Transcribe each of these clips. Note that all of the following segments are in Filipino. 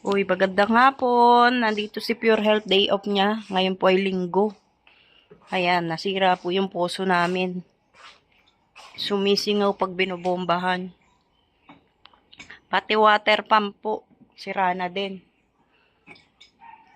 Uy, magandang hapon. Nandito si Pure Health, day off niya. Ngayon po ay linggo. Ayan, nasira po yung poso namin. Sumisingaw pag binobombahan. Pati water pump po, sira na din.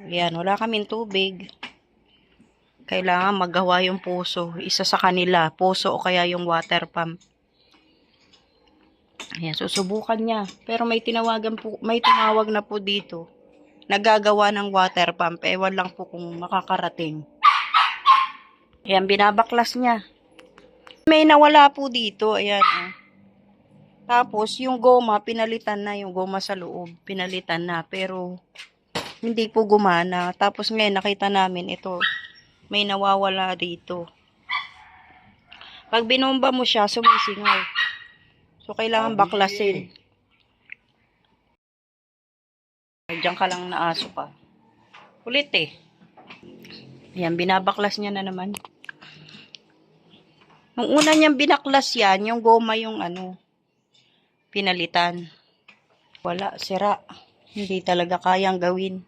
Ayan, wala kaming tubig. Kailangan magawa yung poso. Isa sa kanila, poso o kaya yung water pump. Ayan, susubukan niya. Pero may tumawag na po dito. Nagagawa ng water pump. Ewan lang po kung makakarating. Ayan, binabaklas niya. May nawala po dito. Ayan. Oh. Tapos, yung goma, pinalitan na. Yung goma sa loob, pinalitan na. Pero, hindi po gumana. Tapos ngayon, nakita namin ito. May nawawala dito. Pag binomba mo siya, sumisingaw. So, kailangan baklasin. Diyan ka lang na aso ka. Kulit eh. Ayan, binabaklas niya na naman. Nung una niyang binaklas yan, yung goma yung pinalitan. Wala, sira. Hindi talaga kayang gawin.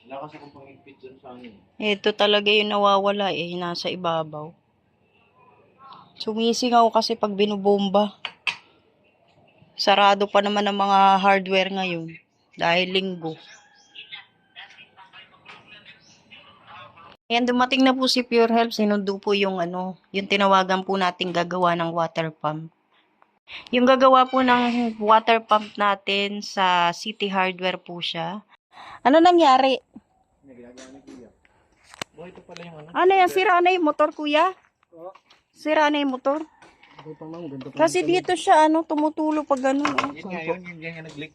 Wala kasi akong pangigpit dun sa amin. Ito talaga yung nawawala eh, nasa ibabaw. Sumisingaw kasi pag binubomba. Sarado pa naman ang mga hardware ngayon. Dahil linggo. Ayan, dumating na po si Pure Health. Sinundo po yung yung tinawagan po nating gagawa ng water pump. Yung gagawa po ng water pump natin sa City Hardware po siya. Ano nangyari? Ginagawa ni Kuya. Oh, ito pala yung Ano yan? Sira na yung motor, kuya? Sira na yung motor? Kasi dito siya, tumutulo pag gano'n. Yun nga yun, yun nga nag-leak.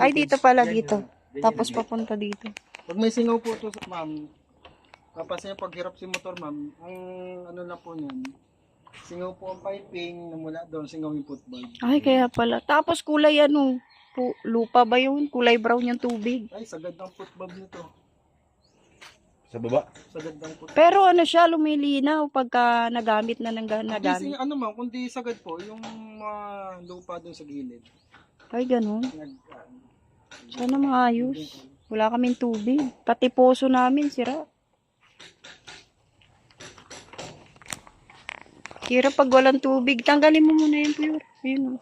Ay, dito pala, dito. Tapos papunta dito. Pag may singaw po ito, ma'am, kapag siya paghirap si motor, ma'am, ang ano na po niyan, singaw po ang piping, namula doon, singaw yung football. Ay, kaya pala. Tapos kulay lupa ba yun? Kulay brown yung tubig. Ay, sagad ng football nito. Sa baba? Sagad ng football. Pero siya, lumilinaw pagka nagamit na ng Hindi, nagamit. ma'am, kundi sagad po, yung lupa doon sa gilid. Ay, ganun. Sana maayos. Wala kaming tubig. Pati poso namin, sira. Kira pag walang tubig. Tanggalin mo muna yan, Pure. Ayun.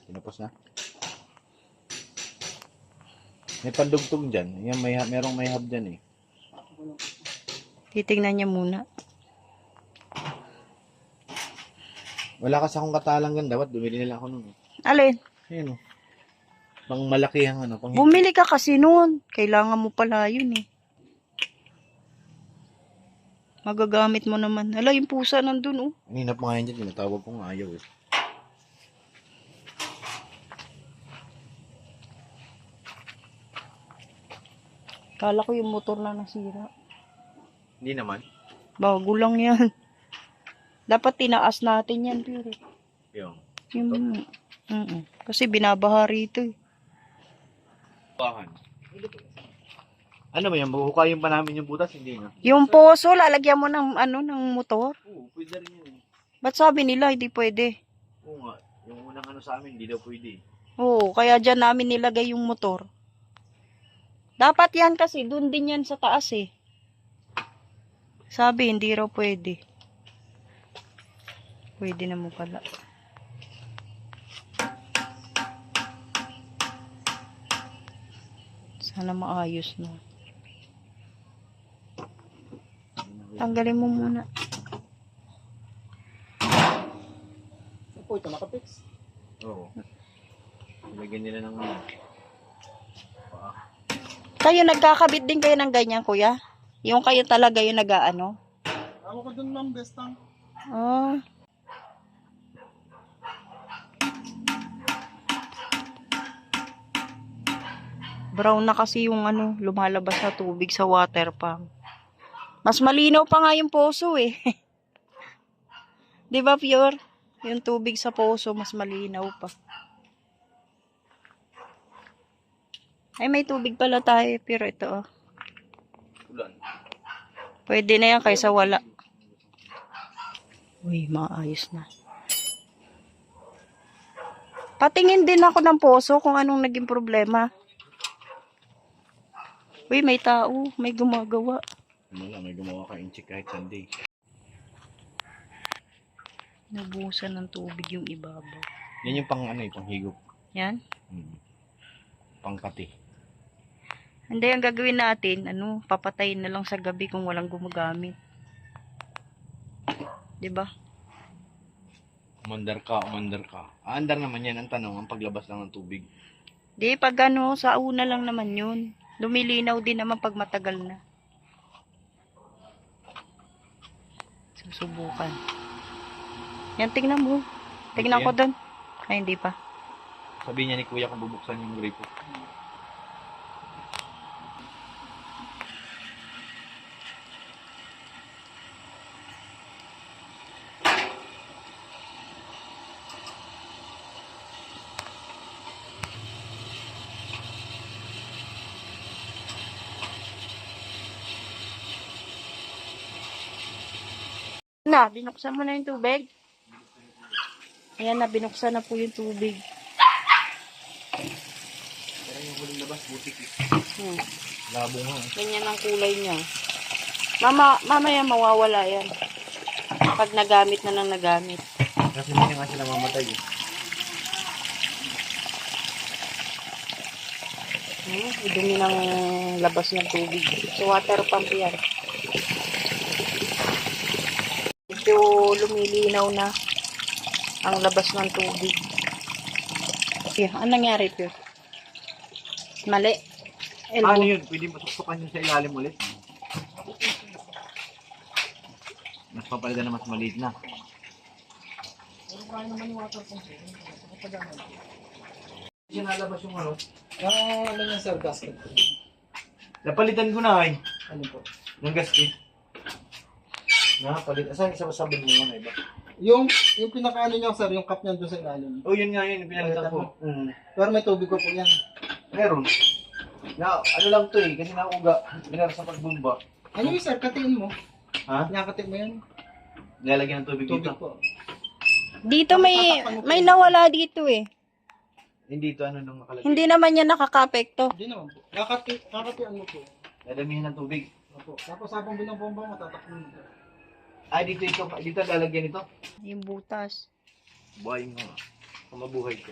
Tinapos na? May pandugtog dyan. Yan, merong may hub dyan eh. Titignan niya muna. Wala kasi akong katalang ganda. Dapat bumili nila ako nun. Alin? Ayun o. Pang malaki ang pang Bumili ka kasi noon. Kailangan mo pala yun eh. Magagamit mo naman. Hala, yung pusa nandun oh. Ang hinap mga yan dyan. Tinatawag ko nga ayaw eh. Kala ko yung motor na nasira. Hindi naman. Bago lang yan. Dapat tinaas natin yan, Pure. Yung. Yung, kasi binabaha rito eh. Bahan. Ano ba yan? Hukayin pa namin yung butas? Hindi na. Yung poso, lalagyan mo ng ng motor. Oo, pwede rin yun eh. Ba't sabi nila hindi pwede? Oo nga. Yung unang sa amin, hindi daw pwede. Oo, kaya dyan namin nilagay yung motor. Dapat yan kasi, dun din yan sa taas eh. Sabi, hindi raw pwede. Pwede na mo pala. Sana maayos na. Tanggalin mo muna. Ano po ito, nakapix? Oo. Ilagyan nila ng Kayo nagkakabit din kayo ng ganyan, kuya? Yung kayo talaga yung nag-aano? Ako ko dun, ma'am, bestang. Oh. Brown na kasi yung lumalabas na tubig sa water pump. Mas malinaw pa nga yung poso eh. 'Di ba, Pure? Yung tubig sa poso mas malinaw pa. Ay, may tubig pala tayo, pero ito oh. ulan. Pwede na yan kaysa wala. Uy, maayos na. Patingin din ako ng poso kung anong naging problema. Uy, may tao. May gumagawa. Wala, may gumawa ka inchik kahit Sunday. Nabuhusan ng tubig yung ibabaw. Yan yung pang ano pang higop. Yan. Pangkati. Hindi, ang gagawin natin, papatayin na lang sa gabi kung walang gumagamit. 'Di ba? Umandar ka. Aandar naman yan. Ang tanong, ang paglabas lang ng tubig. Di, pag sa una lang naman yun. Lumilinaw din naman pag matagal na. Susubukan. Yan, tingnan mo. Tingnan ko doon. Ay, hindi pa. Sabi niya ni Kuya kung bubuksan yung gripo. Na, binuksan mo na yung tubig. Ayan na, binuksan na po yung tubig. Pero yung huling labas, butik eh. Labo nga. Ganyan ang kulay niya. Mamaya mawawala yan. Pag nagamit na ng nagamit. Kasi hindi nga sila mamatay eh. Dumi ng labas ng tubig. So, water pump yan. Medyo lumilinaw na ang labas ng tubig. Okay, anong nangyari ito? Mali. Ano yun? Pwede masuksukan yun sa ilalim ulit. Mas papalitan na mas maliit na. Pero kaya naman yung water pump. Siya nalabas yung ano. Ano yung sir, gasket? Napalitan ko na eh. Ano po? Ng gasket. Nakapalitan. Saan sabi mo nga iba? Yung pinakaano niya sir, yung cup niya doon sa ilalim. Oh, yun nga yun. Pinalitan ko. Pero may tubig ko po yan. Meron. Ano lang to eh. Kasi nauga. Binara sa pagbumba. Ano yung sir, katiin mo? Ha? Nyakatin mo yan? Nilalagyan ng tubig Tubig dito. po. Dito may nawala dito eh. Hindi ito ano nung nakalagay. Hindi naman yan nakaka-apekto. Hindi naman po. Nakatian mo po. Dadamihan ng tubig. Opo. Tapos habang bilang bomba mo, tatakbo mo. Ay, dito ito. Dito lalagyan ito. Yung butas. Buhay mo. Mabuhay ko.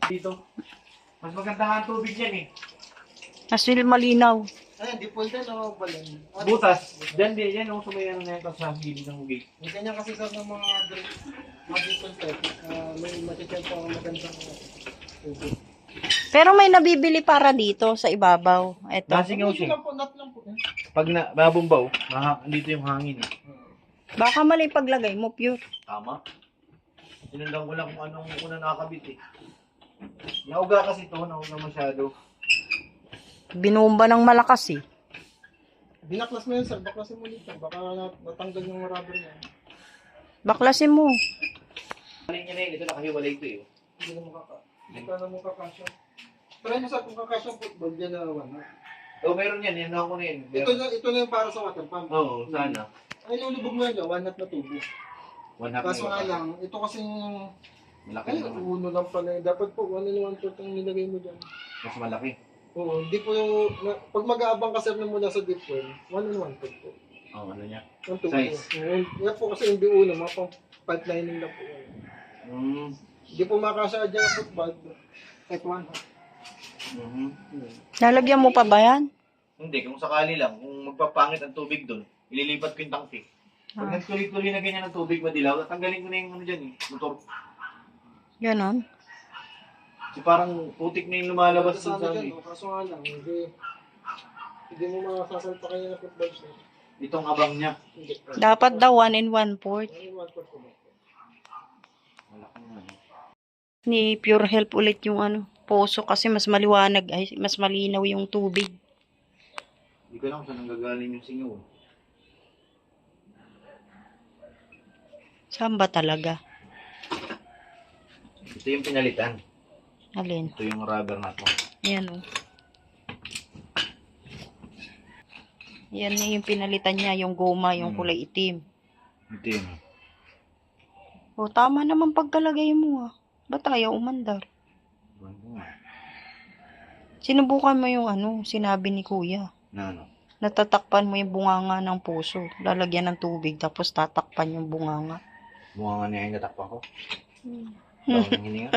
Dito. Mas maganda nga ang tubig yan eh. Nasil malinaw. Ay, hindi po yan o balon. Butas. Diyan din. Yan ang sumayan na ito sa gilid ng gate. May ganyan kasi sir ng mga drink. Mga dito sir. May matichel po ang magandang tubig. Pero may nabibili para dito sa ibabaw. Ito. Nasingaw siya. Nat lang po. Pag nabumbaw, dito yung hangin eh. Baka mali paglagay mo, pure. Tama. Sinundan ko lang kung anong una nakakabit eh. Nauga kasi ito. Nauga masyado. Binomba ng malakas eh. Binaklas mo yun sir. Baklasin mo dito. Baka natanggal yung rubber niya. Baklasin mo. Alin niya na yun. Ito nakahiwalay ito eh. Hindi na mo kakasya. Try mo sir kung kakasya football dyan na one. Oh, meron yan. Yan ako na yun. Ito na yung para sa water pump. Oo, sana. Ay, yung lubog mo yan, 1 knot na tubo. 1 half Kaso nga lang, ito kasi malaki ay, naman. uno lang pala. Dapat po, 1 and 1/4 ang nilagay mo dyan. Mas malaki. Oo, hindi po pag mag-aabang ka sir na mula sa deep well, 1 and 1/4 po. Oh, ano niya? Ang tubo. Size. Yan po kasi hindi uno, mga pang pipelining lang po yan. Hindi po makasya dyan ang football. Kahit 1 half. Lalagyan mo pa ba yan? Hindi, kung sakali lang, kung magpapangit ang tubig doon, ililipat ko yung tangke. Pag nagtuloy-tuloy na ganyan ang tubig madilaw, tanggalin ko na yung ano dyan eh, motor. Ganon. Kasi parang putik na yung lumalabas Sa dun sa dyan, kaso nga lang, hindi mo makasasalpa kayo ng football sir. itong abang niya. Hindi. Dapat daw 1 and 1/4. 1 and 1/4 po. Malaki na. Ni Pure Health ulit yung poso kasi mas maliwanag, ay mas malinaw yung tubig. Hindi ko lang kung saan nanggagaling yung singaw. Saan ba talaga? Ito yung pinalitan. Alin? Ito yung rubber na to. Ayan o. Yan na yung pinalitan niya, yung goma, yung kulay itim. Ito yun. O, tama naman pagkalagay mo ah. Ba't ayaw umandar? Buwan ko nga. Sinubukan mo yung sinabi ni kuya. Na ano? Natatakpan mo yung bunganga ng puso. Lalagyan ng tubig, tapos tatakpan yung bunganga. Mukha nga niya yung natakpan ko. Bawal ng hininga.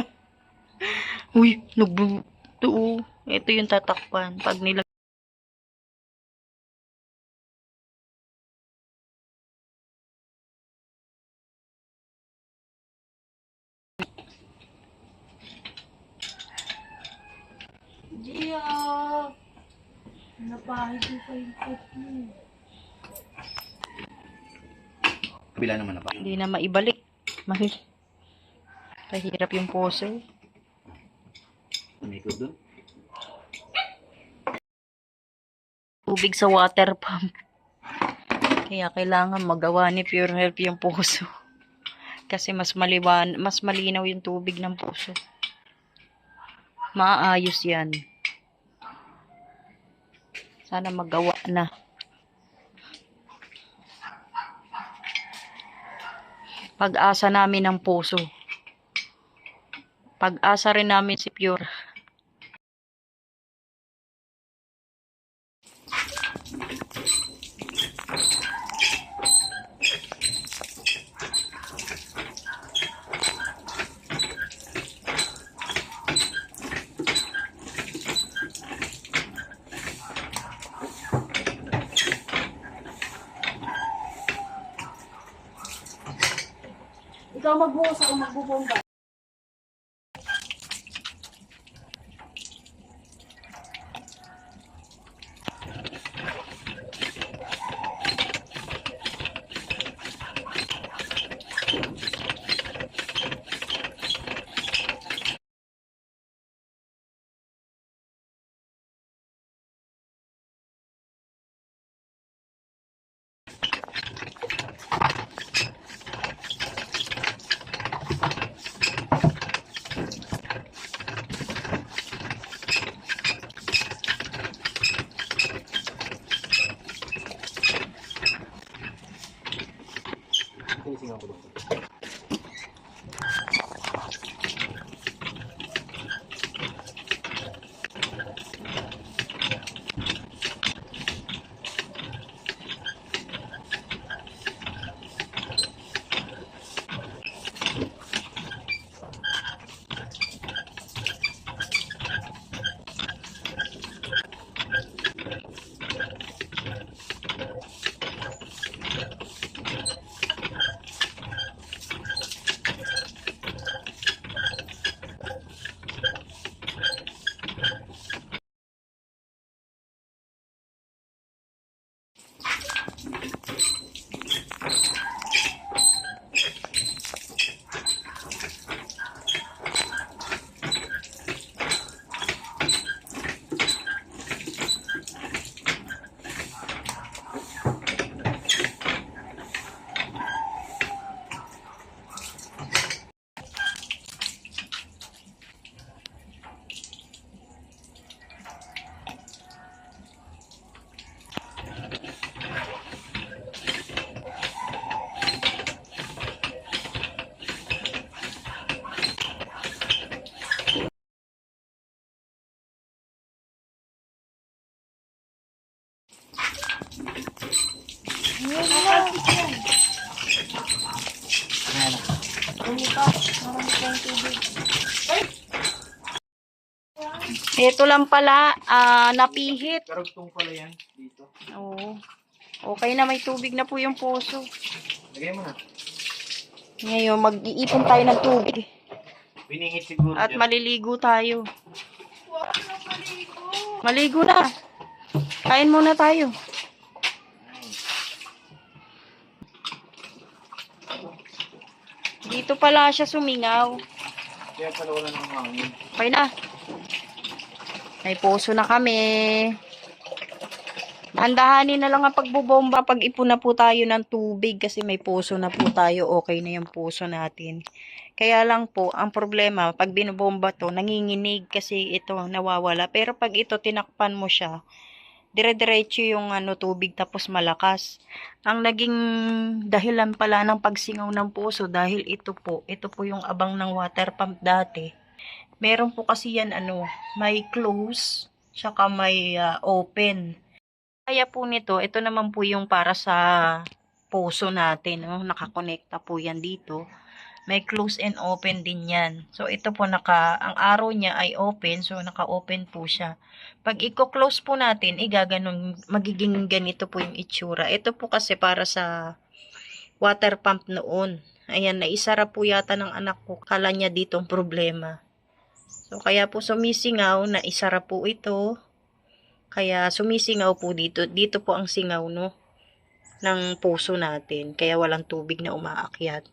Uy, nagbuto. Ito yung tatakpan. Pag nila Gia! Napahid yung painted mo. Kabila naman na ba? Hindi na maibalik. Mahirap yung puso. Umikot doon. Tubig sa water pump. Kaya kailangan magawa ni Pure Health yung puso. Kasi mas malinaw yung tubig ng puso. Maayos yan. Sana magawa na. Pag-asa namin ng puso. Pag-asa rin namin si Pure. Ikaw magbuhos, ako magbubomba. Tinising ako doon. Ito lang pala, napihit. Karugtong pala yan dito. Oo. Okay na, may tubig na po yung puso. Lagay mo na. Ngayon, mag-iipon tayo ng tubig. Pinihit siguro At dyan. maliligo tayo. Maligo na. Kain muna tayo. Dito pala siya sumingaw. Kaya pala wala nang hangin. Okay na. May puso na kami. Dahan-dahanin na lang ang pagbubomba pag ipon na po tayo ng tubig kasi may puso na po tayo. Okay na yung puso natin. Kaya lang po, ang problema, pag binubomba to, nanginginig kasi ito nawawala. Pero pag ito, tinakpan mo siya, dire-diretso yung tubig tapos malakas. Ang naging dahilan pala ng pagsingaw ng puso dahil ito po yung abang ng water pump dati. Meron po kasi yan may close, tsaka may open. Kaya po nito, ito naman po yung para sa puso natin, nakakonekta po yan dito. May close and open din yan. So, ito po ang arrow niya ay open, so naka-open po siya. Pag i-close po natin, magiging ganito po yung itsura. Ito po kasi para sa water pump noon. Ayan, naisara po yata ng anak ko. Kala niya ditong problema. So, kaya po sumisingaw, naisara po ito. Kaya sumisingaw po dito. Dito po ang singaw, ng puso natin. Kaya walang tubig na umaakyat.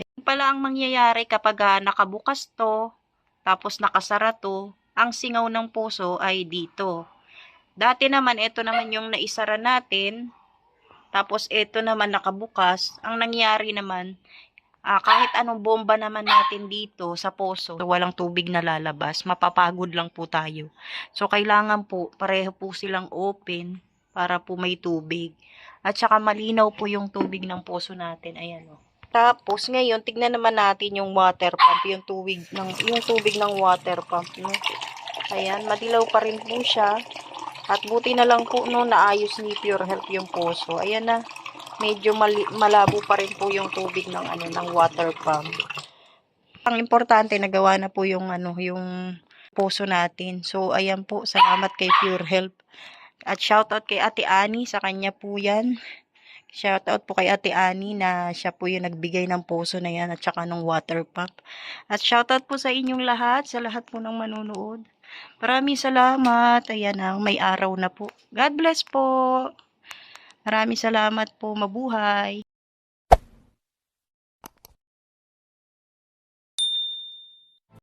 Ayun pala ang mangyayari kapag nakabukas to, tapos nakasara to, ang singaw ng puso ay dito. Dati naman, ito naman yung naisara natin, tapos ito naman nakabukas. Ang nangyari naman, kahit anong bomba naman natin dito sa puso, walang tubig na lalabas, mapapagod lang po tayo. So, kailangan po, pareho po silang open para po may tubig. At saka malinaw po yung tubig ng puso natin. Ayan o. Tapos, ngayon, tignan naman natin yung water pump, yung tubig ng water pump. No? Ayan, madilaw pa rin po siya. At buti na lang po, naayos ni Pure Health yung puso. Ayan na. Medyo malabo pa rin po yung tubig ng water pump. Ang importante, nagawa na po yung puso natin. So, ayan po, salamat kay Pure Health. At shoutout kay Ate Annie, sa kanya po yan. Shoutout po kay Ate Annie na siya po yung nagbigay ng puso na yan at saka ng water pump. At shoutout po sa inyong lahat, sa lahat po ng manunood. Maraming salamat. Ayan na, may araw na po. God bless po. Maraming salamat po. Mabuhay.